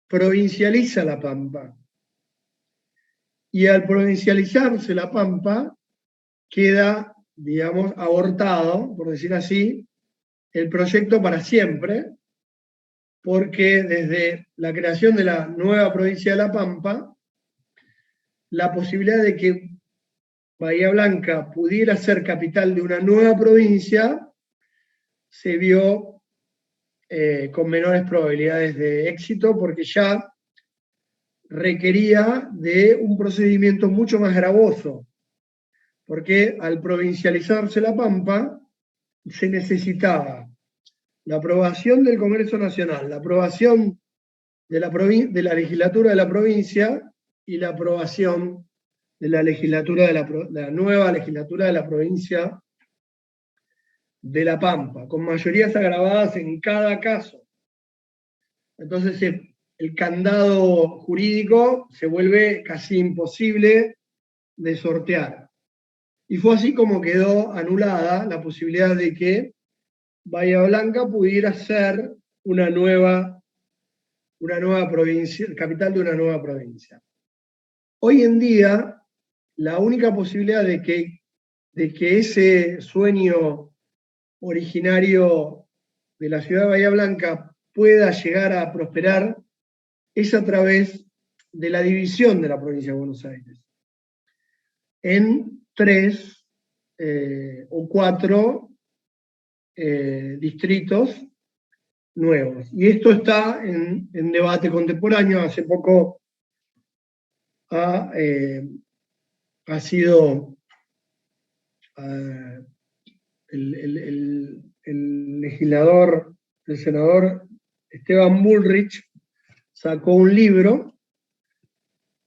provincializa La Pampa. Y al provincializarse La Pampa, queda, digamos, abortado, por decir así, el proyecto para siempre, porque desde la creación de la nueva provincia de La Pampa, la posibilidad de que Bahía Blanca pudiera ser capital de una nueva provincia se vio con menores probabilidades de éxito, porque ya requería de un procedimiento mucho más gravoso, porque al provincializarse La Pampa se necesitaba la aprobación del Congreso Nacional, la aprobación de la legislatura de la provincia y la aprobación de la legislatura de la nueva legislatura de la provincia de La Pampa, con mayorías agravadas en cada caso. Entonces el candado jurídico se vuelve casi imposible de sortear. Y fue así como quedó anulada la posibilidad de que Bahía Blanca pudiera ser una nueva provincia, capital de una nueva provincia. Hoy en día, la única posibilidad de que ese sueño originario de la ciudad de Bahía Blanca pueda llegar a prosperar es a través de la división de la provincia de Buenos Aires en 3 o 4 distritos nuevos. Y esto está en debate contemporáneo. Hace poco ha sido el legislador, el senador Esteban Bullrich, sacó un libro,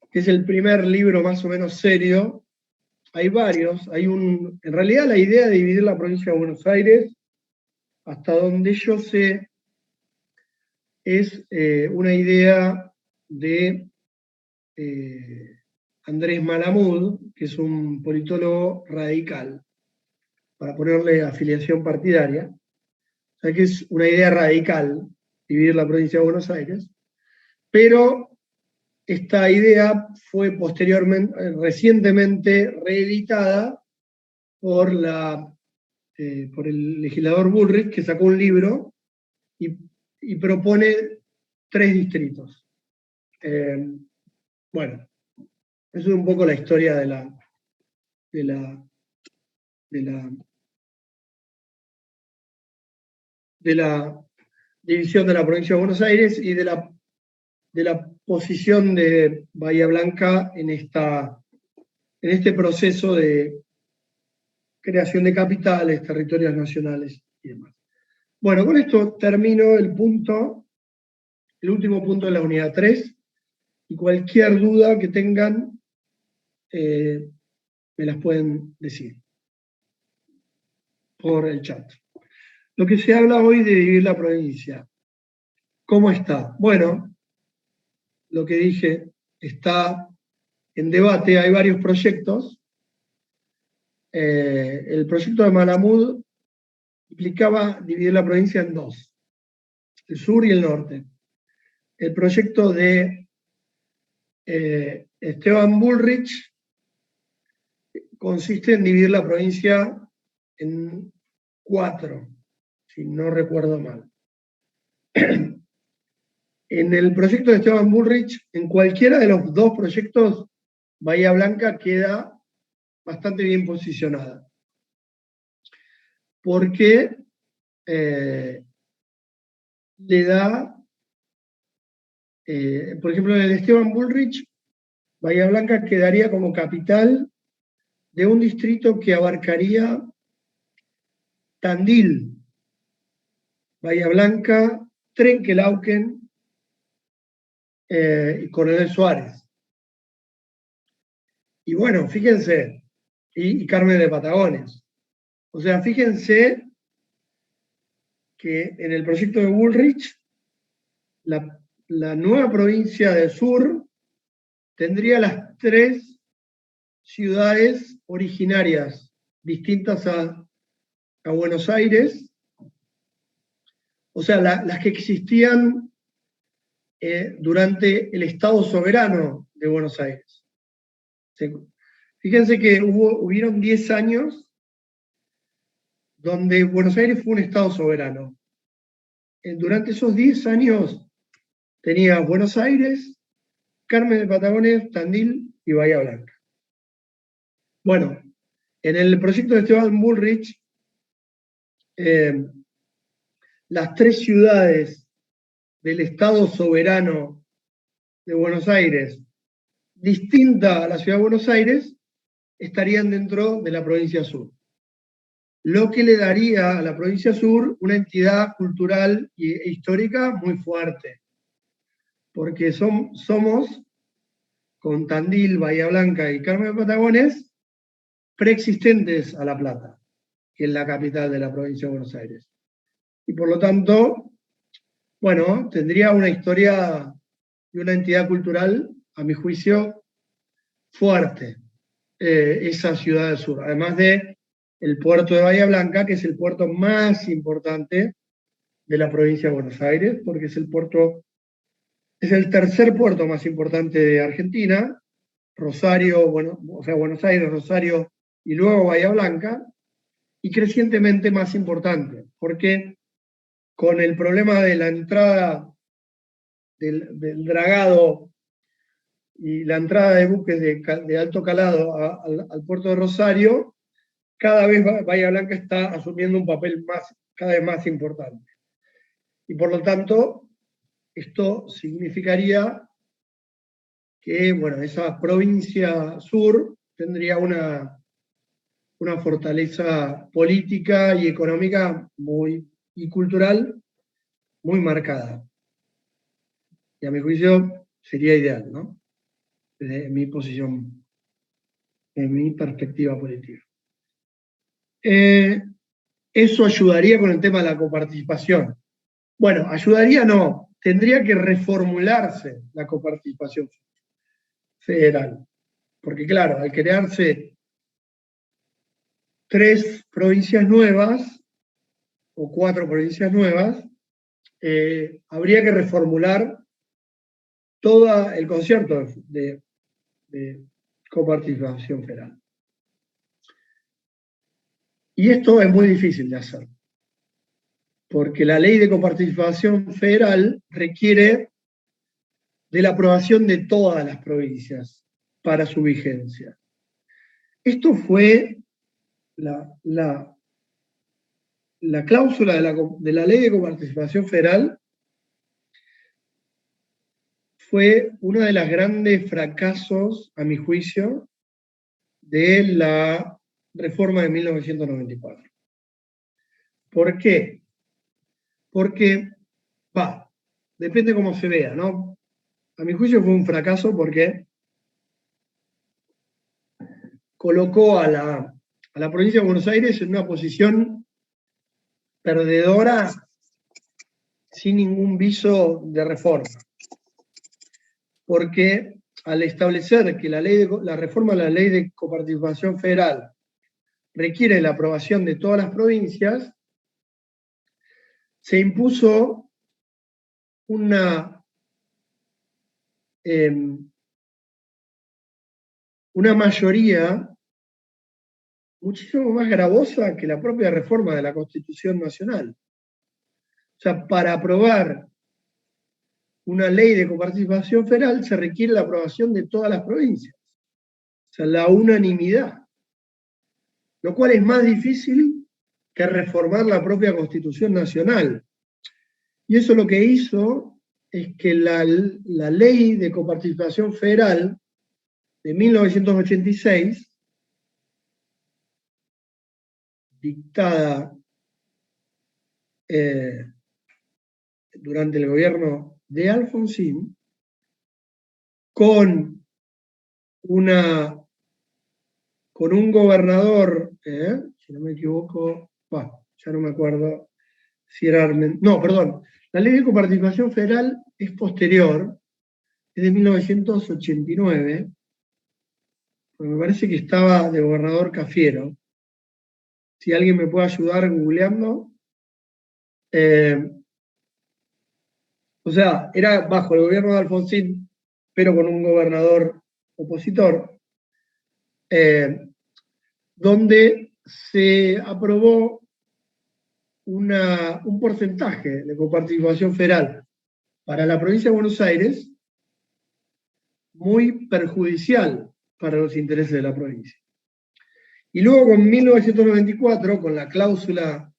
que es el primer libro más o menos serio. Hay varios, en realidad la idea de dividir la provincia de Buenos Aires, hasta donde yo sé, es una idea de Andrés Malamud, que es un politólogo radical, para ponerle afiliación partidaria. O sea que es una idea radical dividir la provincia de Buenos Aires, pero esta idea fue recientemente reeditada por el legislador Bullrich, que sacó un libro y propone 3 distritos. Bueno, eso es un poco la historia de la división de la provincia de Buenos Aires y de la posición de Bahía Blanca en este proceso de creación de capitales, territorios nacionales y demás. Bueno, con esto termino el último punto de la unidad 3, y cualquier duda que tengan me las pueden decir por el chat. Lo que se habla hoy de dividir la provincia, ¿cómo está? Bueno, lo que dije, está en debate, hay varios proyectos. El proyecto de Malamud implicaba dividir la provincia en 2, el sur y el norte. El proyecto de Esteban Bullrich consiste en dividir la provincia en 4, si no recuerdo mal. En el proyecto de Esteban Bullrich, en cualquiera de los 2 proyectos, Bahía Blanca queda bastante bien posicionada. Porque le da, por ejemplo, en el de Esteban Bullrich, Bahía Blanca quedaría como capital de un distrito que abarcaría Tandil, Bahía Blanca, Trenquelauquen y Coronel Suárez. Y bueno, fíjense, y Carmen de Patagones. O sea, fíjense que en el proyecto de Bullrich, la nueva provincia del sur tendría las 3 ciudades originarias distintas a Buenos Aires, o sea, las que existían durante el Estado soberano de Buenos Aires. Fíjense que hubieron 10 años donde Buenos Aires fue un Estado soberano. Durante esos 10 años tenía Buenos Aires, Carmen de Patagones, Tandil y Bahía Blanca. Bueno, en el proyecto de Esteban Bullrich, las 3 ciudades del Estado soberano de Buenos Aires, distinta a la ciudad de Buenos Aires, estarían dentro de la provincia sur. Lo que le daría a la provincia sur una entidad cultural e histórica muy fuerte. Porque somos, con Tandil, Bahía Blanca y Carmen de Patagones, preexistentes a La Plata, que es la capital de la provincia de Buenos Aires. Y por lo tanto, bueno, tendría una historia y una entidad cultural, a mi juicio, fuerte, esa ciudad del sur. Además de el puerto de Bahía Blanca, que es el puerto más importante de la provincia de Buenos Aires, porque es el tercer puerto más importante de Argentina, Rosario, Buenos Aires, Rosario y luego Bahía Blanca, y crecientemente más importante, porque con el problema de la entrada del dragado y la entrada de buques de alto calado al puerto de Rosario, cada vez Bahía Blanca está asumiendo un papel cada vez más importante. Y por lo tanto, esto significaría que, bueno, esa provincia sur tendría una fortaleza política y económica y cultural muy marcada. Y a mi juicio sería ideal, ¿no? Desde mi posición, en mi perspectiva política. Eso ayudaría con el tema de la coparticipación. Bueno, ayudaría no, tendría que reformularse la coparticipación federal. Porque claro, al crearse 3 provincias nuevas, o 4 provincias nuevas, habría que reformular todo el concierto de coparticipación federal. Y esto es muy difícil de hacer, porque la ley de coparticipación federal requiere de la aprobación de todas las provincias para su vigencia. Esto fue la cláusula de la ley de coparticipación federal, fue uno de los grandes fracasos, a mi juicio, de la reforma de 1994. ¿Por qué? Porque, depende cómo se vea, ¿no? A mi juicio fue un fracaso porque colocó a la provincia de Buenos Aires en una posición perdedora sin ningún viso de reforma. Porque al establecer que la reforma de la ley de coparticipación federal requiere la aprobación de todas las provincias, se impuso una mayoría muchísimo más gravosa que la propia reforma de la Constitución Nacional. O sea, para aprobar una ley de coparticipación federal se requiere la aprobación de todas las provincias. O sea, la unanimidad. Lo cual es más difícil que reformar la propia Constitución Nacional. Y eso lo que hizo es que la ley de coparticipación federal de 1986, dictada durante el gobierno de Alfonsín, con un gobernador, si no me equivoco, ya no me acuerdo No, perdón. La ley de coparticipación federal es posterior, es de 1989, me parece que estaba de gobernador Cafiero. Si alguien me puede ayudar googleando. O sea, era bajo el gobierno de Alfonsín, pero con un gobernador opositor, donde se aprobó un porcentaje de coparticipación federal para la provincia de Buenos Aires muy perjudicial para los intereses de la provincia. Y luego con 1994, con la cláusula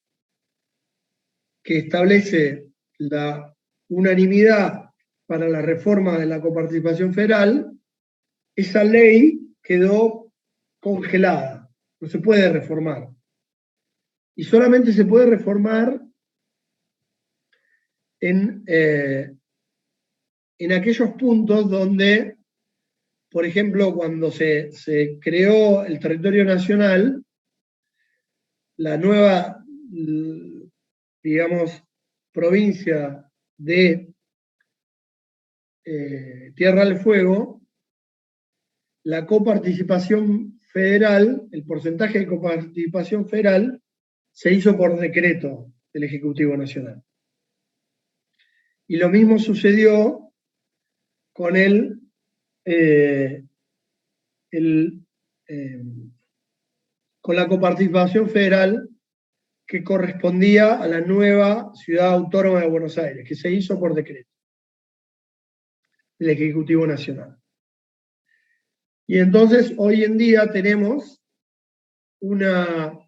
que establece la unanimidad para la reforma de la coparticipación federal, esa ley quedó congelada, no se puede reformar. Y solamente se puede reformar en aquellos puntos donde, por ejemplo, cuando se creó el territorio nacional, la nueva, digamos, provincia de Tierra del Fuego, la coparticipación federal, el porcentaje de coparticipación federal, se hizo por decreto del Ejecutivo Nacional. Y lo mismo sucedió con con la coparticipación federal que correspondía a la nueva Ciudad Autónoma de Buenos Aires, que se hizo por decreto del Ejecutivo Nacional. Y entonces hoy en día tenemos una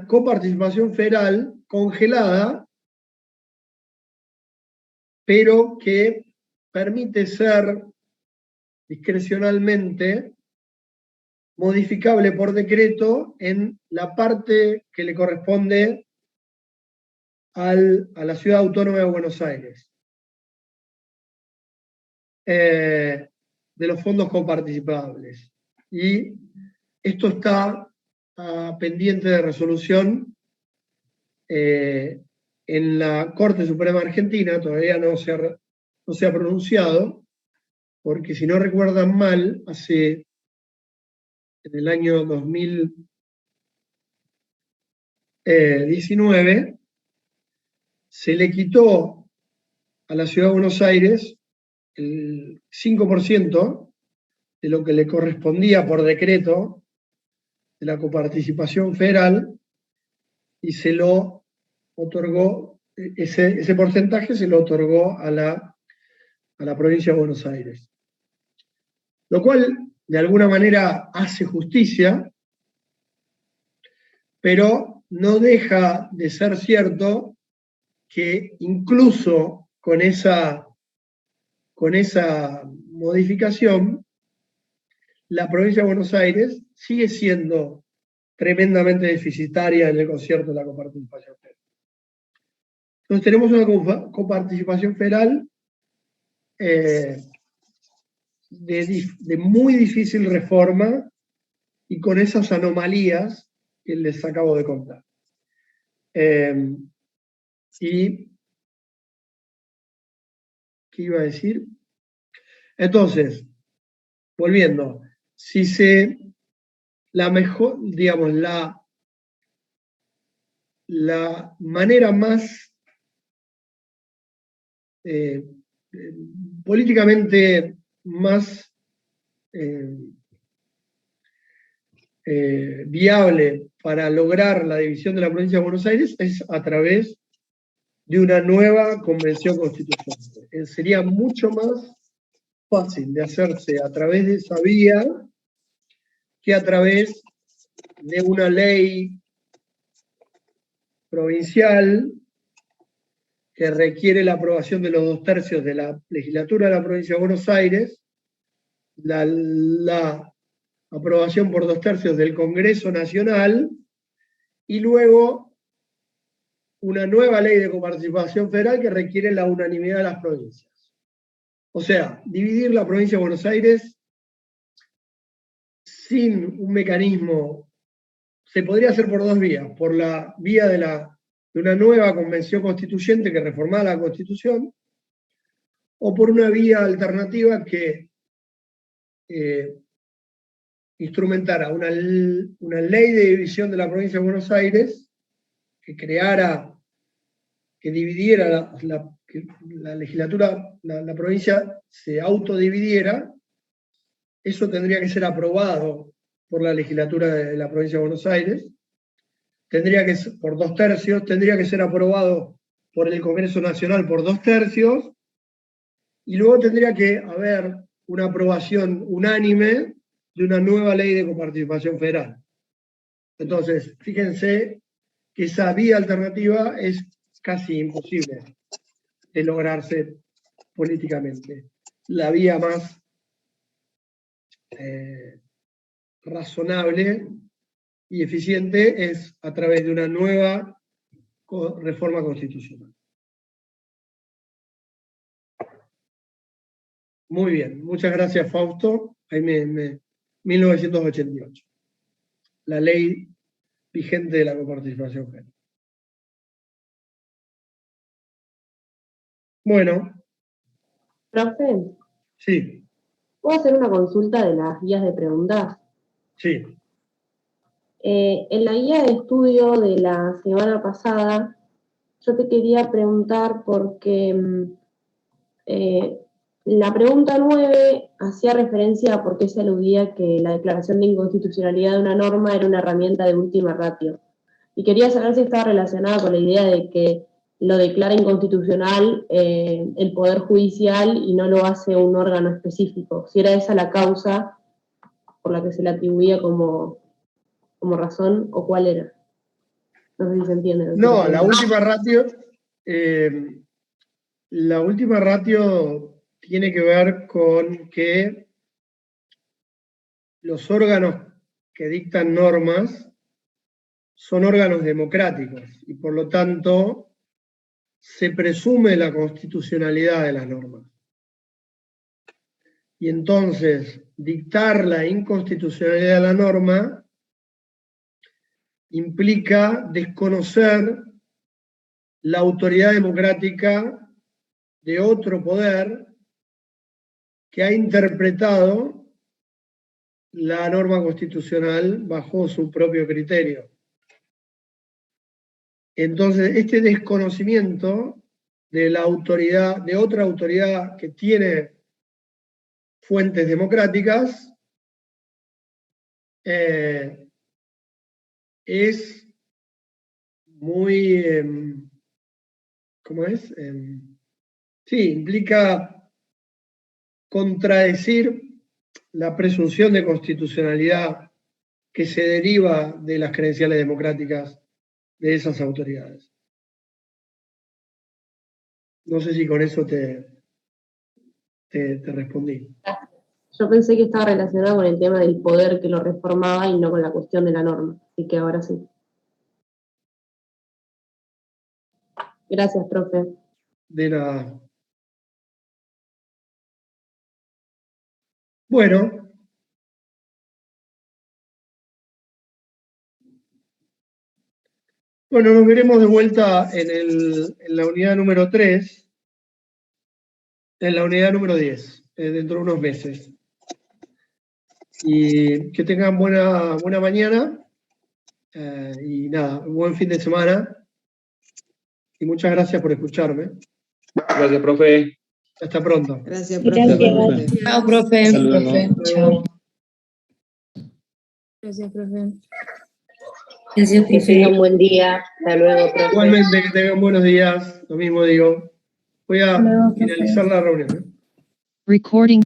coparticipación federal congelada, pero que permite ser discrecionalmente modificable por decreto en la parte que le corresponde a la Ciudad Autónoma de Buenos Aires, de los fondos coparticipables. Y esto está pendiente de resolución en la Corte Suprema Argentina, todavía no se ha pronunciado, porque si no recuerdan mal, en el año 2019, se le quitó a la Ciudad de Buenos Aires el 5% de lo que le correspondía por decreto de la coparticipación federal y se lo otorgó, ese porcentaje se lo otorgó a la provincia de Buenos Aires. Lo cual, de alguna manera, hace justicia, pero no deja de ser cierto que incluso con esa modificación, la provincia de Buenos Aires sigue siendo tremendamente deficitaria en el concierto de la coparticipación federal. Entonces tenemos una coparticipación federal de muy difícil reforma y con esas anomalías que les acabo de contar. ¿Y qué iba a decir? Entonces, volviendo, la mejor, digamos, la manera más políticamente más viable para lograr la división de la provincia de Buenos Aires es a través de una nueva convención constitucional. Sería mucho más fácil de hacerse a través de esa vía que a través de una ley provincial que requiere la aprobación de los 2/3 de la legislatura de la provincia de Buenos Aires, la aprobación por 2/3 del Congreso Nacional y luego una nueva ley de coparticipación federal que requiere la unanimidad de las provincias. O sea, dividir la provincia de Buenos Aires sin un mecanismo, se podría hacer por dos vías, por la vía de la de una nueva convención constituyente que reformara la Constitución, o por una vía alternativa que instrumentara una ley de división de la provincia de Buenos Aires que creara, que dividiera que la legislatura, la provincia se autodividiera. Eso tendría que ser aprobado por la legislatura de la provincia de Buenos Aires, tendría que ser por 2/3, tendría que ser aprobado por el Congreso Nacional por 2/3, y luego tendría que haber una aprobación unánime de una nueva ley de coparticipación federal. Entonces, fíjense que esa vía alternativa es casi imposible de lograrse políticamente. La vía más razonable y eficiente es a través de una nueva reforma constitucional. Muy bien, muchas gracias, Fausto. Ahí 1988. La ley vigente de la coparticipación federal. Bueno. Profe, Sí. ¿puedo hacer una consulta de las guías de preguntas? Sí. En la guía de estudio de la semana pasada, yo te quería preguntar porque la pregunta 9 hacía referencia a por qué se aludía que la declaración de inconstitucionalidad de una norma era una herramienta de última ratio. Y quería saber si estaba relacionada con la idea de que lo declara inconstitucional el Poder Judicial y no lo hace un órgano específico. Si era esa la causa por la que se le atribuía como razón, o cuál era. No sé si se entiende. No, la última ratio tiene que ver con que los órganos que dictan normas son órganos democráticos y por lo tanto se presume la constitucionalidad de las normas. Y entonces dictar la inconstitucionalidad de la norma implica desconocer la autoridad democrática de otro poder que ha interpretado la norma constitucional bajo su propio criterio. Entonces, este desconocimiento de la autoridad, de otra autoridad que tiene fuentes democráticas, es muy, ¿cómo es? Sí, implica contradecir la presunción de constitucionalidad que se deriva de las credenciales democráticas de esas autoridades. No sé si con eso te respondí. Yo pensé que estaba relacionado con el tema del poder que lo reformaba y no con la cuestión de la norma, así que ahora sí. Gracias, profe. De nada. Bueno. Bueno, nos veremos de vuelta en la unidad número 3, en la unidad número 10, dentro de unos meses. Y que tengan buena mañana y nada, un buen fin de semana. Y muchas gracias por escucharme. Gracias, profe. Hasta pronto. Gracias, profe. Gracias. Chao, profe. Chao. Gracias, profe. Gracias, Que tengan un buen día. Hasta luego, profe. Igualmente, que tengan buenos días. Lo mismo digo. Voy a finalizar la reunión. Recording.